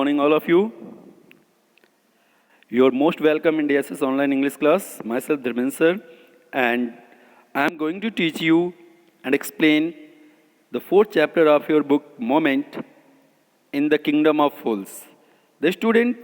morning, all of you. You're most welcome in DSS online English class. Myself, Dharmendra sir, and I'm going to teach you and explain the fourth chapter of your book, Moment in the Kingdom of Fools. The student,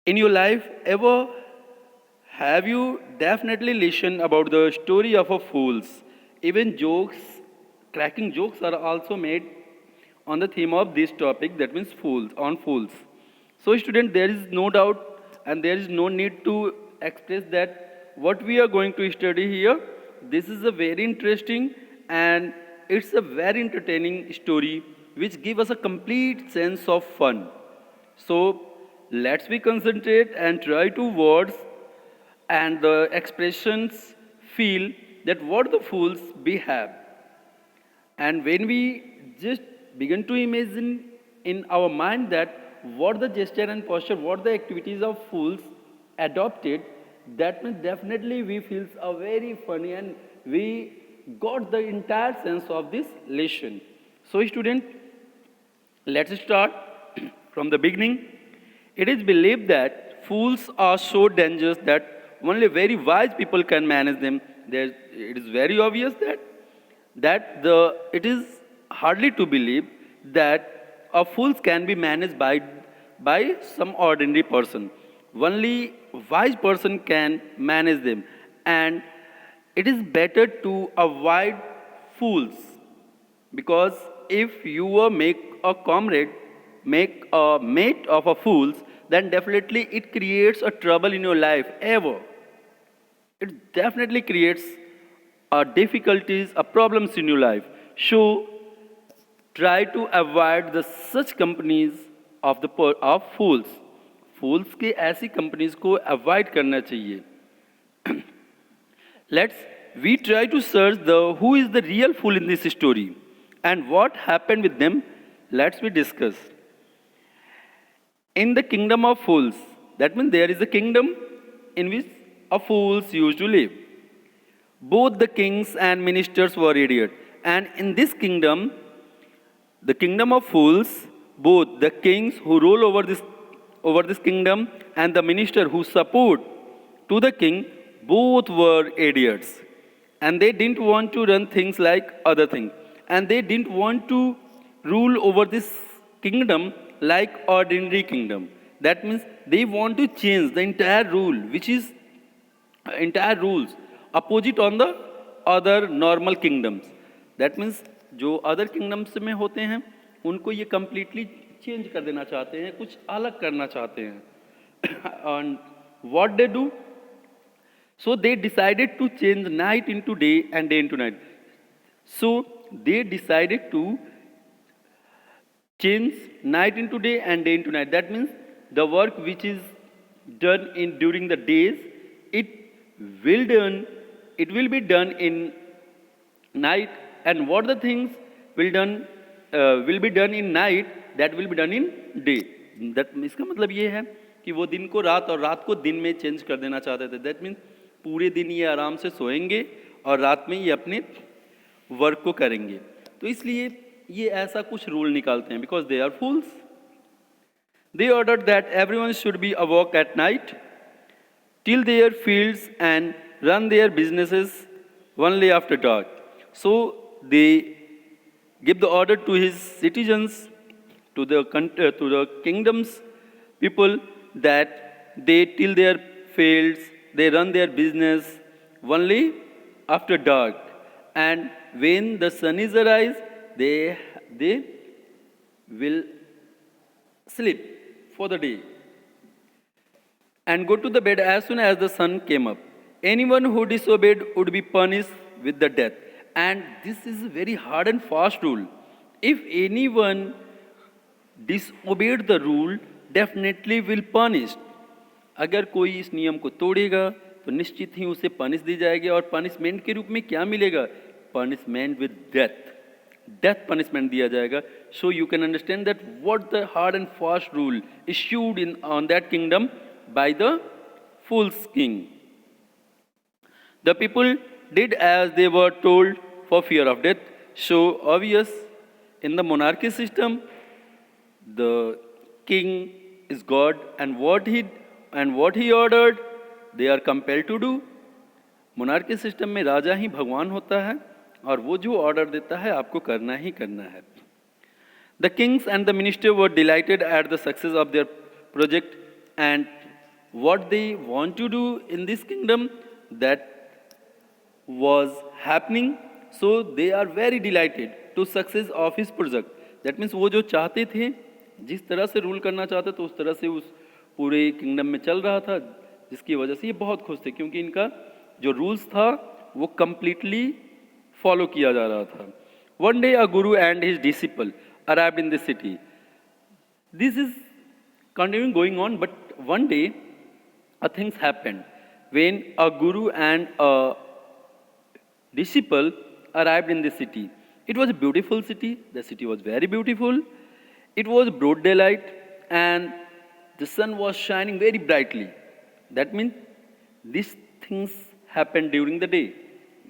in your life, ever have you definitely listened about the story of a fools? Even jokes, cracking jokes are also made on the theme of this topic, that means fools, on fools. So student, there is no doubt and there is no need to express that what we are going to study here, this is a very interesting and it's a very entertaining story which give us a complete sense of fun. So let's be concentrate and try to words and the expressions feel that what the fools behave. And when we just begin to imagine in our mind that what the gesture and posture, what the activities of fools adopted, that means definitely we feel a very funny and we got the entire sense of this lesson. So student, let's start from the beginning. It is believed that fools are so dangerous that only very wise people can manage them. It is very obvious that it is hardly to believe that a fools can be managed by some ordinary person. Only wise person can manage them, and it is better to avoid fools because if you make a comrade, make a mate of a fools, then definitely it creates a trouble in your life ever. It definitely creates difficulties, problems in your life. So try to avoid the such companies of fools. Fools के ऐसी companies को avoid करना चाहिए. Let's we try to search the who is the real fool in this story and what happened with them. Let's we discuss. In the kingdom of fools, that means there is a kingdom in which a fools used to live. Both the kings and ministers were idiots, and in this kingdom, the kingdom of fools, both the kings who rule over this kingdom and the minister who support to the king, both were idiots. And they didn't want to run things like other things. And they didn't want to rule over this kingdom like ordinary kingdom. That means they want to change the entire rule, which is entire rules opposite on the other normal kingdoms. That means जो other kingdoms में होते हैं उनको ये completely change कर देना चाहते हैं, कुछ अलग करना चाहते हैं. And what they do? So they decided to change night into day and day into night. So they decided to change night into day and day into night. That means the work which is done in during the days, it will be done in night, and what the things will be done in night, that will be done in day. That इसका मतलब ये है कि वो दिन को रात और रात को दिन में चेंज कर देना चाहते थे. दैट मीन्स पूरे दिन ये आराम से सोएंगे और रात में ये अपने वर्क को करेंगे. तो इसलिए ये ऐसा कुछ रूल निकालते हैं because they are fools. They order that everyone should be awake at night till their fields and run their businesses only after dark. So they give the order to his citizens, to the kingdom's people, that they till their fields, they run their business only after dark. And when the sun is arise, they will sleep for the day and go to the bed as soon as the sun came up. Anyone who disobeyed would be punished with the death. And this is a very hard and fast rule. If anyone disobeyed the rule, definitely will punished. अगर कोई इस नियम को तोड़ेगा तो निश्चित ही उसे punish दी जाएगी. और पनिशमेंट के रूप में क्या मिलेगा? पनिशमेंट विद डेथ पनिशमेंट दिया जाएगा. So you can understand that what the hard and fast rule issued in on that kingdom by the fool's king. The people did as they were told for fear of death. So obvious, in the monarchy system, the king is God, and what he ordered, they are compelled to do. Monarchy system में राजा ही भगवान होता है और वो जो order देता है आपको करना ही करना है. The kings and the minister were delighted at the success of their project and what they want to do in this kingdom that was happening. So they are very delighted to success of his project. That means वो जो चाहते थे, जिस तरह से rule करना चाहते थे उस तरह से उस पूरे किंगडम में चल रहा था, जिसकी वजह से ये बहुत खुश थे क्योंकि इनका जो रूल्स था वो कम्प्लीटली फॉलो किया जा रहा था. One day a guru and his disciple arrived in the city. This is continuing going on, but one day a things happened when a guru and a disciple arrived in the city. It was a beautiful city. The city was very beautiful. It was broad daylight and the sun was shining very brightly. That means these things happened during the day.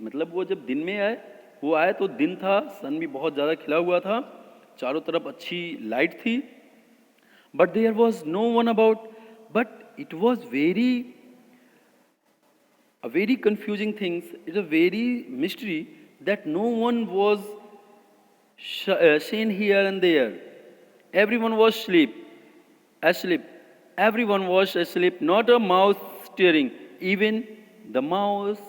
मतलब वो जब दिन में आए, वो आए तो दिन था, सन भी बहुत ज़्यादा खिला हुआ था, चारों तरफ अच्छी लाइट थी. But there was no one about. But it was a very confusing thing. It's a very mystery that no one was seen here and there. Everyone was asleep. Everyone was asleep. Not a mouse stirring. Even the mouse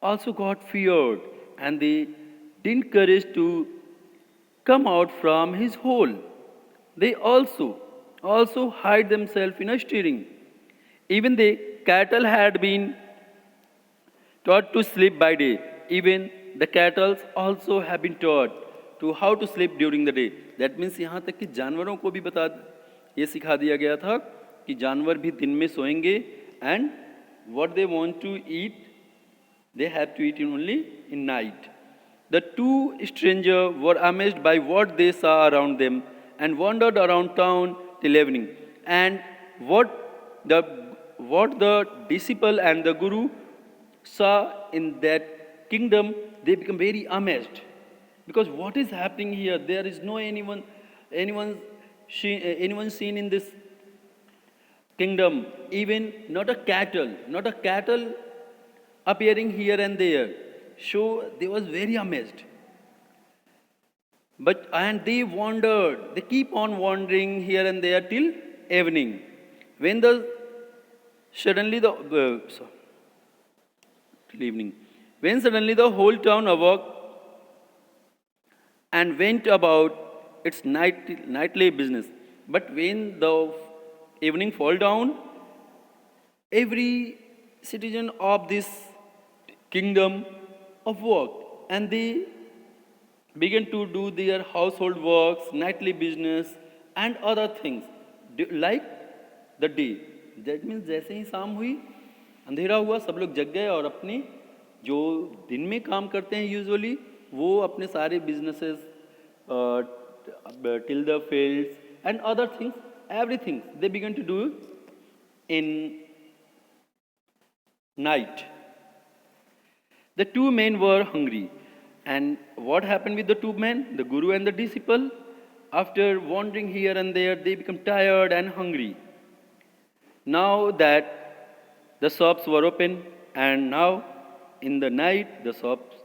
also got feared, and they didn't courage to come out from his hole. They also hide themselves in a steering. Even the cattle had been taught to sleep by day. Even the cattle also have been taught to how to sleep during the day. That means यहाँ तक कि जानवरों को भी ये सिखा दिया गया था कि जानवर भी दिन में सोएंगे and what they want to eat, they have to eat only in night. The two strangers were amazed by what they saw around them and wandered around town till evening. And what the disciple and the guru saw in that kingdom, they become very amazed. Because what is happening here? There is no anyone seen in this kingdom. Even not a cattle appearing here and there. So they was very amazed. And they wandered. They keep on wandering here and there till evening. When suddenly the whole town awoke and went about its nightly business. But when the evening fall down, every citizen of this kingdom awoke and they began to do their household works, nightly business and other things like the day. That means जैसे ही शाम हुई, अंधेरा हुआ, सब लोग जग गए और अपनी जो दिन में काम करते हैं यूजुअली वो अपने सारे businesses till the fields and other things, everything they began to do in night. The two men were hungry. And what happened with the two men, the guru and the disciple? After wandering here and there, they become tired and hungry. Now that the shops were open, and now in the night the shops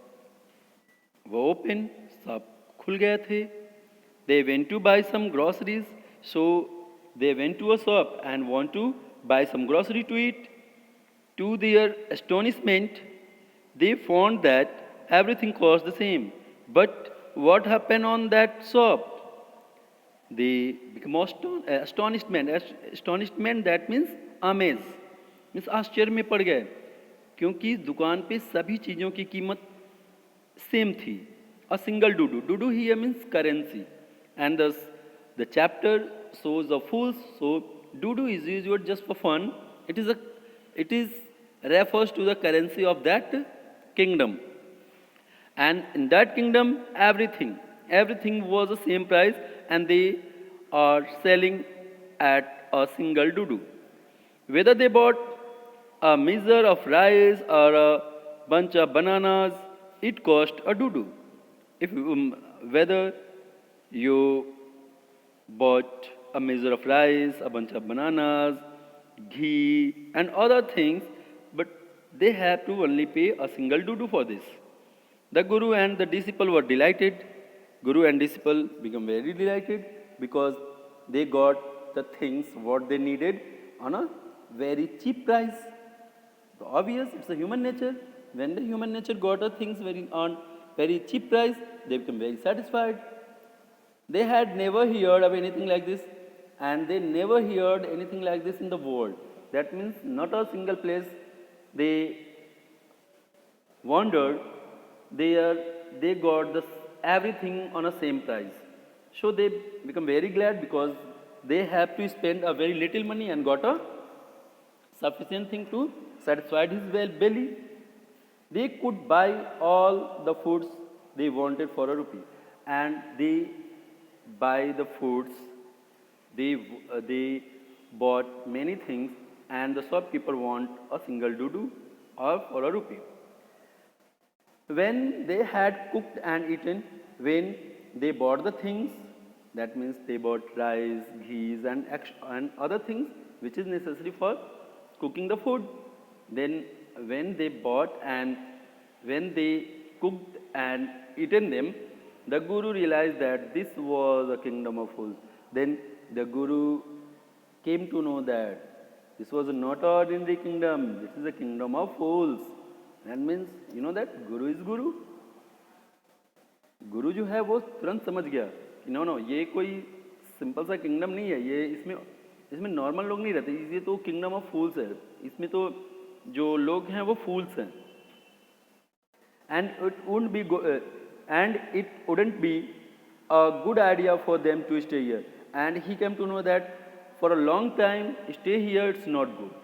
were open, shop khul gaye the. They went to buy some groceries, so they went to a shop and want to buy some grocery to eat. To their astonishment, they found that everything cost the same. But what happened on that shop? They become astonishment. Astonishment, that means amaze. Means आश्चर्य में पड़ गए क्योंकि दुकान पे सभी चीज़ों की कीमत सेम थी. A single dudu. Dudu here means currency. And thus the chapter shows the fools. So dudu is used just for fun. It is refers to the currency of that kingdom. And in that kingdom, everything was the same price, and they are selling at a single dudu. Whether they bought a measure of rice or a bunch of bananas, it cost a dudu. Whether you bought a measure of rice, a bunch of bananas, ghee, and other things, but they have to only pay a single dudu for this. The guru and the disciple were delighted. Guru and disciple become very delighted because they got the things what they needed on a very cheap price. So obvious, it's a human nature. When the human nature got a things on very cheap price, they become very satisfied. They had never heard of anything like this, and they never heard anything like this in the world. That means not a single place they wandered, they got everything on a same price. So they become very glad because they have to spend a very little money and got a sufficient thing to satisfy his belly. They could buy all the foods they wanted for a rupee, and they buy the foods. They bought many things, and the shopkeeper want a single dudu or for a rupee. When they had cooked and eaten, when they bought the things, that means they bought rice, ghees, and other things which is necessary for cooking the food. Then when they bought and when they cooked and eaten them, the guru realized that this was a kingdom of fools. Then the guru came to know that this was not an ordinary kingdom, this is a kingdom of fools. That means you know that guru is guru. गुरु जो है वो तुरंत समझ गया कि no ये कोई simple सा किंगडम नहीं है, ये इसमें नॉर्मल लोग नहीं रहते, ये तो किंगडम ऑफ फूल्स है, इसमें तो जो लोग हैं वो फूल्स हैं. And it wouldn't be a good idea for them to stay here, and he came to know that for a long time stay here it's not good.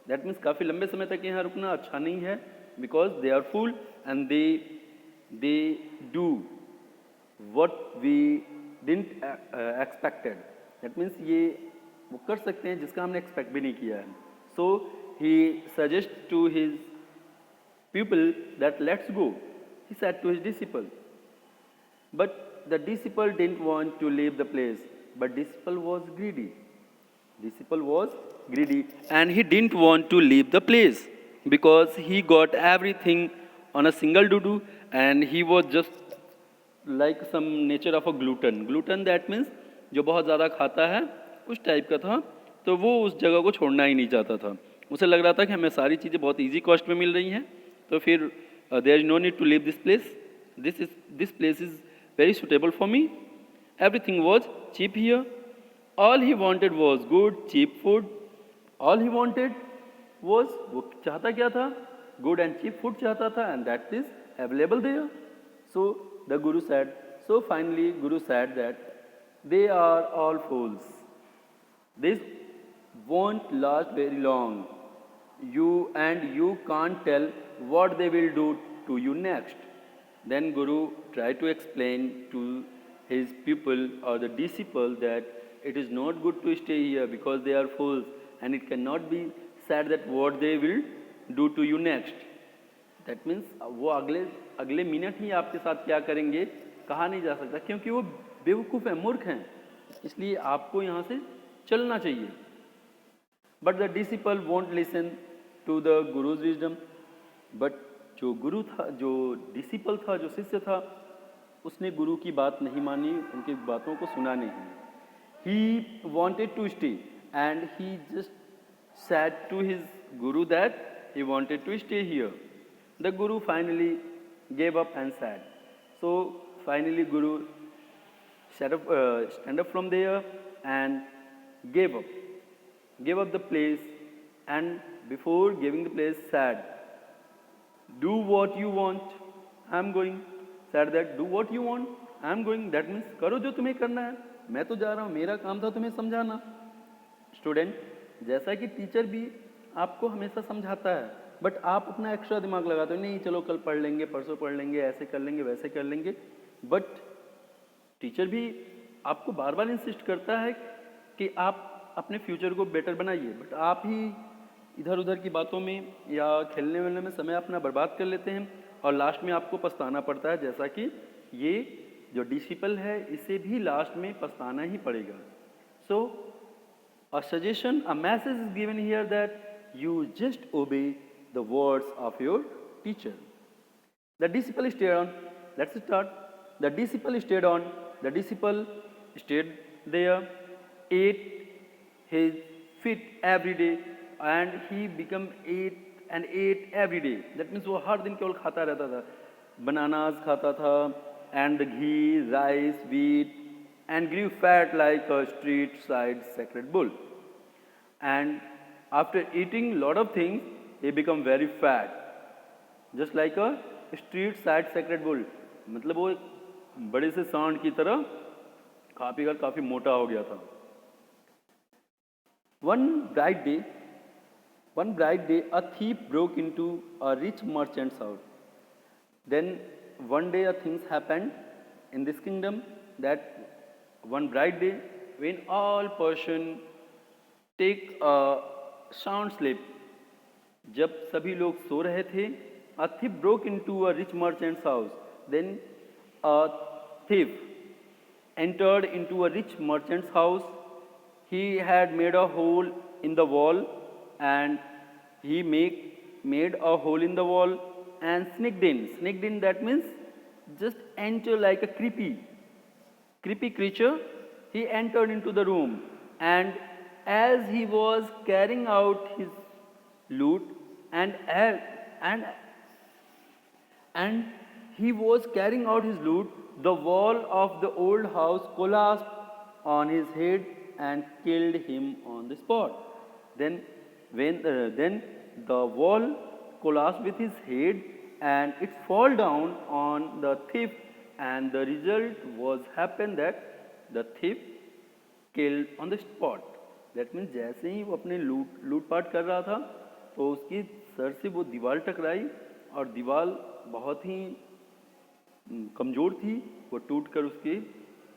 That means काफ़ी लंबे समय तक यहाँ रुकना अच्छा नहीं है, because they are fool and they do what we didn't expected. That means ये वो कर सकते हैं जिसका हमने expect भी नहीं किया है. So he suggests to his people that let's go. He said to his disciple, but the disciple didn't want to leave the place, but disciple was greedy. Disciple was greedy and he didn't want to leave the place because he got everything on a single dudu, and he was just like some nature of a glutton. Glutton that means जो बहुत ज़्यादा खाता है उस type का था. तो वो उस जगह को छोड़ना ही नहीं चाहता था. उसे लग रहा था कि हमें सारी चीज़ें बहुत इजी कॉस्ट में मिल रही हैं, तो फिर there is no need to leave this place. This place is very suitable for me. Everything was cheap here. All he wanted was good, cheap food. All he wanted was, वो चाहता क्या था? Good and cheap food चाहता था, and that is available there. So the Guru said, so finally Guru said that they are all fools. This won't last very long. You can't tell what they will do to you next. Then Guru tried to explain to his pupil or the disciple that it is not good to stay here because they are fools, and it cannot be said that what they will do to you next. That means वो अगले minute ही आपके साथ क्या करेंगे कहा नहीं जा सकता, क्योंकि वो बेवकूफ़ हैं, मूर्ख हैं, इसलिए आपको यहाँ से चलना चाहिए. But the disciple won't listen to the Guru's wisdom. But जो गुरु था, जो डिसिपल था, जो शिष्य था, उसने गुरु की बात नहीं मानी, उनकी बातों को सुना नहीं. He wanted to stay and he just said to his guru that he wanted to stay here. The guru finally gave up and said. So finally Guru stand up from there and gave up the place, and before giving the place said, do what you want, I am going. Said that, do what you want, I am going. That means करो जो तुम्हें करना है, मैं तो जा रहा हूँ, मेरा काम था तुम्हें समझाना. स्टूडेंट, जैसा कि टीचर भी आपको हमेशा समझाता है, बट आप अपना एक्स्ट्रा दिमाग लगाते हो, नहीं चलो कल पढ़ लेंगे, परसों पढ़ लेंगे, ऐसे कर लेंगे, वैसे कर लेंगे. बट टीचर भी आपको बार बार इंसिस्ट करता है कि आप अपने फ्यूचर को बेटर बनाइए, बट आप ही इधर उधर की बातों में या खेलने वेलने में समय अपना बर्बाद कर लेते हैं, और लास्ट में आपको पछताना पड़ता है, जैसा कि ये जो डिसिपल है इसे भी लास्ट में पछताना ही पड़ेगा. सो a suggestion, a message is given here that you just obey the words of your teacher. The disciple stayed on. Let's start. The disciple stayed on. The disciple stayed there, ate his feet every day, and he became ate every day. That means वो हर दिन केवल खाता रहता था. Bananas खाता था, and ghee, rice, wheat, and grew fat like a street side sacred bull. And after eating lot of things, he become very fat, just like a street side sacred bull. मतलब वो एक बड़े से सांड की तरह खा पी कर काफी मोटा हो गया था. One bright day, a thief broke into a rich merchant's house. Then one day a things happened in this kingdom that one bright day when all person take a sound sleep, जब सभी लोग सो रहे थे, a thief broke into a rich merchant's house. Then a thief entered into a rich merchant's house. He had made a hole in the wall, and he made a hole in the wall and sneaked in. Sneaked in, that means just enter like a creepy creature. He entered into the room, and as he was carrying out his loot, and he was carrying out his loot, the wall of the old house collapsed on his head and killed him on the spot. Then the wall collapsed with his head, and it fall down on the thief, and the result was happened that the thief killed on the spot. That means जैसे ही वो अपने लूटपाट कर रहा था, तो उसकी sir से वो दीवार टकराई, और दीवार बहुत ही कमज़ोर थी. वो टूटकर उसकी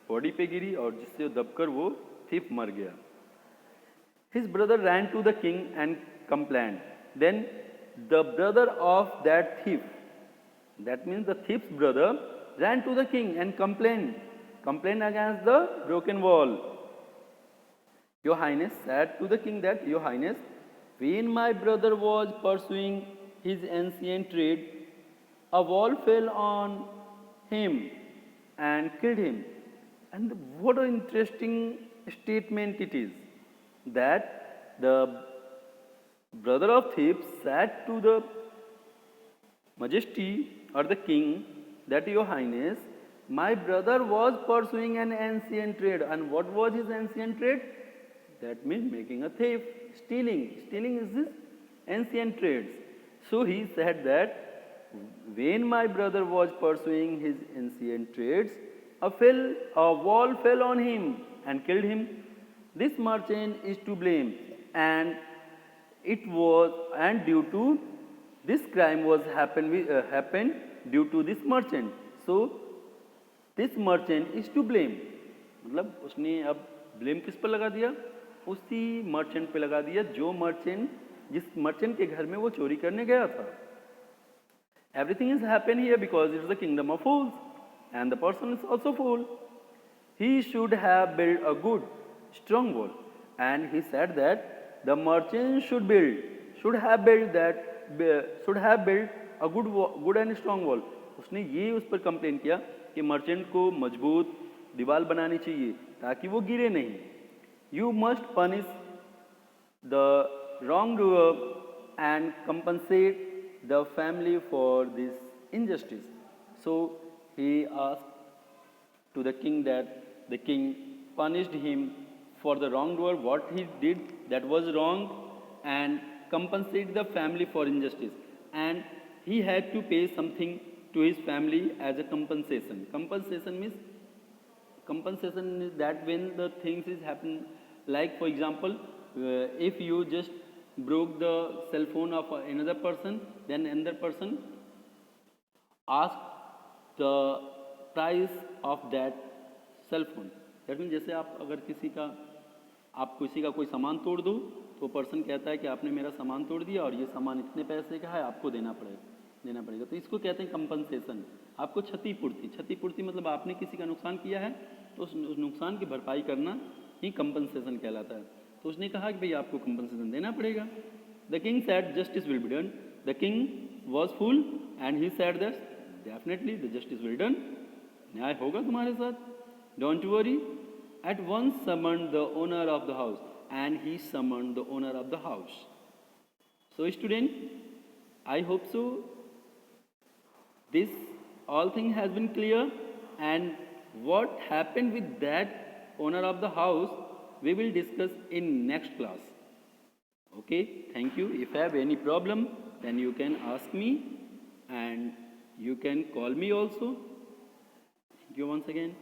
बॉडी पे गिरी, और जिससे दबकर वो thief मर गया. His brother ran to the king and complained. Then the brother of that thief, that means the thief's brother, ran to the king and complained against the broken wall. Your Highness said to the king that, Your Highness, when my brother was pursuing his ancient trade, a wall fell on him and killed him. And what an interesting statement it is, that the brother of thief said to the majesty or the king that, Your Highness, my brother was pursuing an ancient trade. And what was his ancient trade? That means making a thief, stealing. Stealing is this ancient trades. So he said that when my brother was pursuing his ancient trades, a wall fell on him and killed him. This merchant is to blame, and due to this crime was happened due to this merchant. So this merchant is to blame. मतलब उसने अब blame किस पर लगा दिया? उसी merchant पे लगा दिया जिस मर्चेंट के घर में वो चोरी करने गया था. Everything is happened here because it is the kingdom of fools, and the person is also fool. He should have built a good, strong wall, and he said that the merchant should have built a good and strong wall. उसने ये उस पर complain किया कि merchant को मजबूत दीवार बनानी चाहिए ताकि वो गिरे नहीं. You must punish the wrongdoer and compensate the family for this injustice. So he asked to the king that the king punished him for the wrongdoer, what he did that was wrong, and compensate the family for injustice. And he had to pay something to his family as a compensation. Compensation is that when the things is happen, like for example, if you just broke the cell phone of another person, then another person ask the price of that cell phone. That means जैसे आप अगर किसी का कोई सामान तोड़ दो, तो पर्सन कहता है कि आपने मेरा सामान तोड़ दिया और ये सामान इतने पैसे का है, आपको देना पड़ेगा. देना पड़ेगा। तो इसको कहते हैं कंपनसेशन। आपको क्षतिपूर्ति, क्षतिपूर्ति मतलब आपने किसी का नुकसान किया है तो उस नुकसान की भरपाई करना ही कंपनसेशन कहलाता है। तो उसने कहा कि भाई आपको कंपनसेशन देना पड़ेगा। The king said justice will be done. The king was full and he said that definitely the justice will done. न्याय होगा तुम्हारे साथ, don't worry. At once summoned the owner of the house and he summoned the owner of the house. So student, I hope so this all thing has been clear, and what happened with that owner of the house we will discuss in next class. Okay, thank you. If you have any problem then you can ask me and you can call me also. Thank you once again.